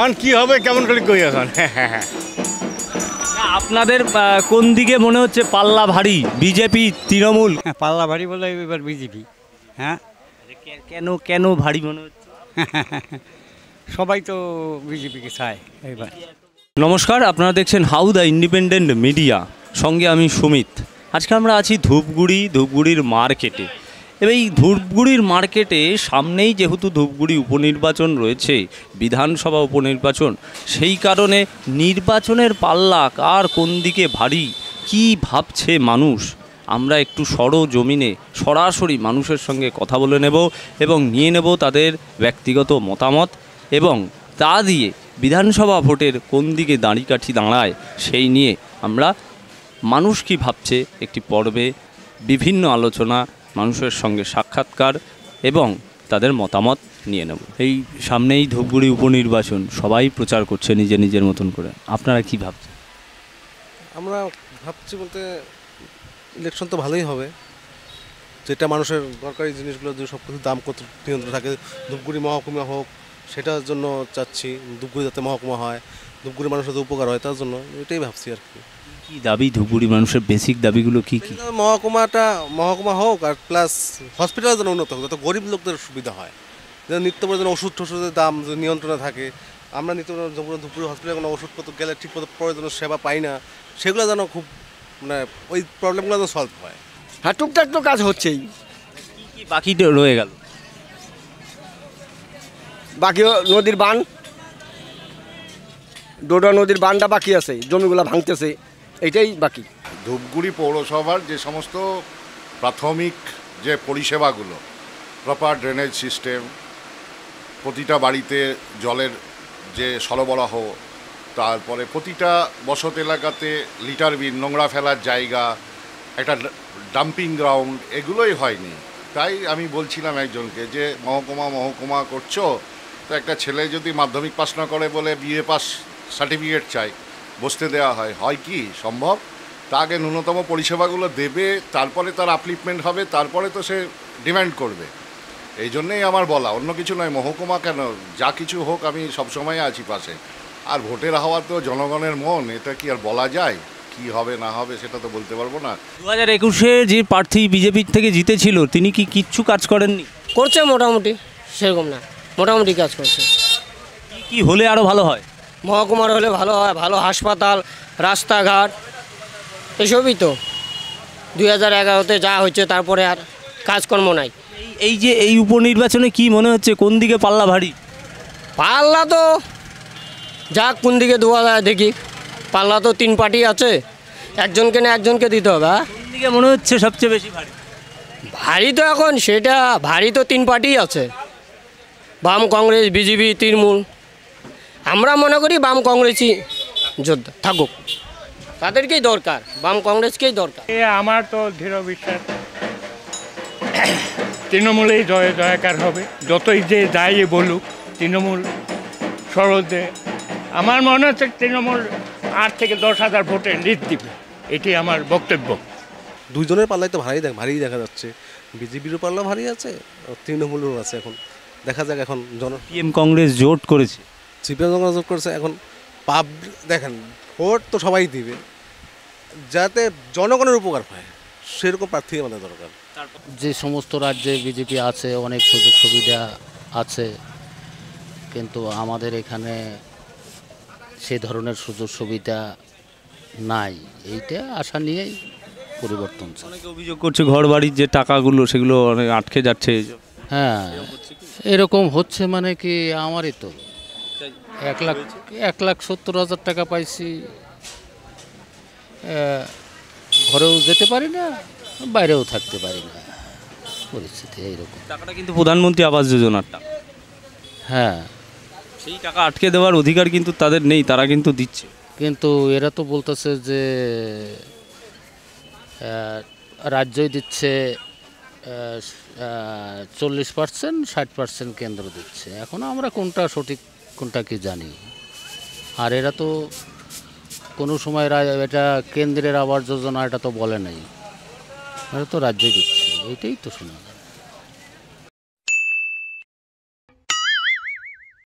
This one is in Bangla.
এখন কি হবে কেমন করে কই এখন। আপনাদের কোন দিকে মনে হচ্ছে পাল্লা ভারী, বিজেপি তৃণমূল? পাল্লা ভারী বলে এবার বিজেপি। হ্যাঁ, কেন কেন ভারী মনে হচ্ছে? সবাই তো বিজেপিকে চায় এবার। নমস্কার, আপনারা দেখছেন হাউ দ্য ইন্ডিপেন্ডেন্ট মিডিয়া, সঙ্গে আমি সুমিত। আজকে আমরা আছি ধূপগুড়ির মার্কেটে। এবার এই ধূপগুড়ির মার্কেটে সামনেই যেহেতু ধূপগুড়ি উপনির্বাচন রয়েছে, বিধানসভা উপনির্বাচন, সেই কারণে নির্বাচনের পাল্লা কার কোন দিকে ভারী, কি ভাবছে মানুষ, আমরা একটু সরজমিনে সরাসরি মানুষের সঙ্গে কথা বলে নেব এবং নিয়ে নেব তাদের ব্যক্তিগত মতামত, এবং তা দিয়ে বিধানসভা ভোটের কোন দিকে দাঁড়িকাঠি দাঁড়ায় সেই নিয়ে আমরা মানুষ কী ভাবছে একটি পর্বে বিভিন্ন আলোচনা, মানুষের সঙ্গে সাক্ষাৎকার এবং তাদের মতামত নিয়ে নেব। এই সামনেই ধূপগুড়ি উপনির্বাচন, সবাই প্রচার করছে নিজের মতন করে, আপনারা কি ভাবছেন? আমরা ভাবছি বলতে ইলেকশন তো ভালোই হবে, যেটা মানুষের দরকারি জিনিসগুলো যে সব কিছু দাম কত নিয়ন্ত্রণ থাকে, ধূপগুড়ি মহকুমা হোক সেটার জন্য চাচ্ছি, ধূপগুড়ি যাতে মহকুমা হয়, ধূপগুড়ি মানুষের যাতে উপকার হয় তার জন্য এটাই ভাবছি আর কি। কী দাবি ধূপগুড়ি মানুষের, বেসিক দাবিগুলো কী কী? মহকুমা হোক, আর প্লাস হসপিটালের জন্য উন্নত হোক, যাতে গরিব লোকদের সুবিধা হয়, যেন নিত্য প্রয়োজনীয় ওষুধের দাম যদি নিয়ন্ত্রণে থাকে। আমরা নিত্য ধূপগুড়ি হসপিটালে কোনো ওষুধপত্র গেলে ঠিক মতো প্রয়োজনীয় সেবা পাই না, সেগুলো যেন খুব মানে ওই প্রবলেমগুলো যেন সলভ হয়। হ্যাঁ, টুকটাক তো কাজ হচ্ছেই, কি বাকি রয়ে গেল? বাকি নদীর বান, ডোডা নদীর বানটা বাকি আছে, জমিগুলো ভাঙতেছে, এইটাই বাকি। ধূপগুড়ি পৌরসভার যে সমস্ত প্রাথমিক যে পরিষেবাগুলো, প্রপার ড্রেনেজ সিস্টেম, প্রতিটা বাড়িতে জলের যে সরবরাহ, তারপরে প্রতিটা বসত এলাকাতে লিটার বিন, নোংরা ফেলার জায়গা, একটা ডাম্পিং গ্রাউন্ড, এগুলোই হয়নি। তাই আমি বলছিলাম একজনকে যে মহকুমা করছো, তো একটা ছেলে যদি মাধ্যমিক পাস না করে বলে বিএ পাস সার্টিফিকেট চাই, বসতে দেওয়া হয় কি সম্ভব? তা আগে ন্যূনতম পরিষেবাগুলো দেবে, তারপরে তার আপলিফমেন্ট হবে, তারপরে তো সে ডিমান্ড করবে। এই জন্যেই আমার বলা, অন্য কিছু নয়। মহকুমা কেন, যা কিছু হোক আমি সবসময় আছি পাশে। আর ভোটের হওয়া তো জনগণের মন, এটা কি আর বলা যায়? কি হবে না হবে সেটা তো বলতে পারবো না। 2021-এ যে প্রার্থী বিজেপির থেকে জিতেছিল তিনি কি কিচ্ছু কাজ করেননি? করছে মোটামুটি, সেরকম না, মোটামুটি কাজ করছে। কি হলে আরও ভালো হয়? মহকুমার হলে ভালো হয়, ভালো হাসপাতাল, রাস্তাঘাট, এসবই তো 2011-তে যা হচ্ছে, তারপরে আর কাজকর্ম নাই। এই যে এই উপনির্বাচনে কি মনে হচ্ছে কোন দিকে পাল্লা ভারী? পাল্লা তো যাক কোন দিকে দেওয়া যায় দেখি। পাল্লা তো 3 পার্টি আছে, একজনকে না একজনকে দিতে হবে। কোন দিকে মনে হচ্ছে সবচেয়ে বেশি ভারী? ভারী তো এখন সেটা ভারী তো 3 পার্টিই আছে, বাম, কংগ্রেস, বিজেপি, তৃণমূল। আমরা মনে করি বাম কংগ্রেসই যোদ্ধা থাকুক, তাদেরকেই দরকার, বাম কংগ্রেসকেই দরকার। আমার তো দৃঢ় বিশ্বাস তৃণমূলেই জয়কার হবে, যতই যে যাই বলুক তৃণমূল সরদে। আমার মনে হচ্ছে তৃণমূল 8 থেকে 10,000 ভোটে লিড দিবে, এটি আমার বক্তব্য। দুইজনের পাল্লাই তো ভারী দেখা যাচ্ছে, বিজেপিরও পাল্লা ভারী আছে, তৃণমূলেরও আছে। এখন দেখা যাক, এখন পিএম কংগ্রেস জোট করেছে, সিপিএম যোগ করছে। এখন দেখেন, ভোট তো সবাই দিবে, যাতে জনগণের উপকার হয় সেরকম প্রার্থী আমাদের দরকার। যে সমস্ত রাজ্যে বিজেপি আছে অনেক সুযোগ সুবিধা আছে, কিন্তু আমাদের এখানে সে ধরনের সুযোগ সুবিধা নাই, এইটা আশা নিয়েই পরিবর্তন। অনেকে অভিযোগ করছে ঘর বাড়ির যে টাকাগুলো সেগুলো অনেক আটকে যাচ্ছে। হ্যাঁ, এরকম হচ্ছে, মানে কি আমারই তো 1,70,000 টাকা পাইছি, ঘরেও যেতে পারি না, বাইরেও থাকতে পারি না, পরিস্থিতি এইরকম। টাকাটা কিন্তু প্রধানমন্ত্রী আবাস যোজনার টাকা। হ্যাঁ, সেই টাকা আটকে দেওয়ার অধিকার কিন্তু তাদের নেই, তারা কিন্তু দিচ্ছে। কিন্তু এরা তো বলতেছে যে রাজ্যই দিচ্ছে 40%, 60% কেন্দ্র দিচ্ছে। এখন আমরা কোনটা সঠিক কোনটা কি জানি। আর এরা তো কোনো সময় এটা কেন্দ্রের আবাস যোজনা এটা তো বলে নাই, এটা তো রাজ্যই দিচ্ছে, এইটাই তো শোনা।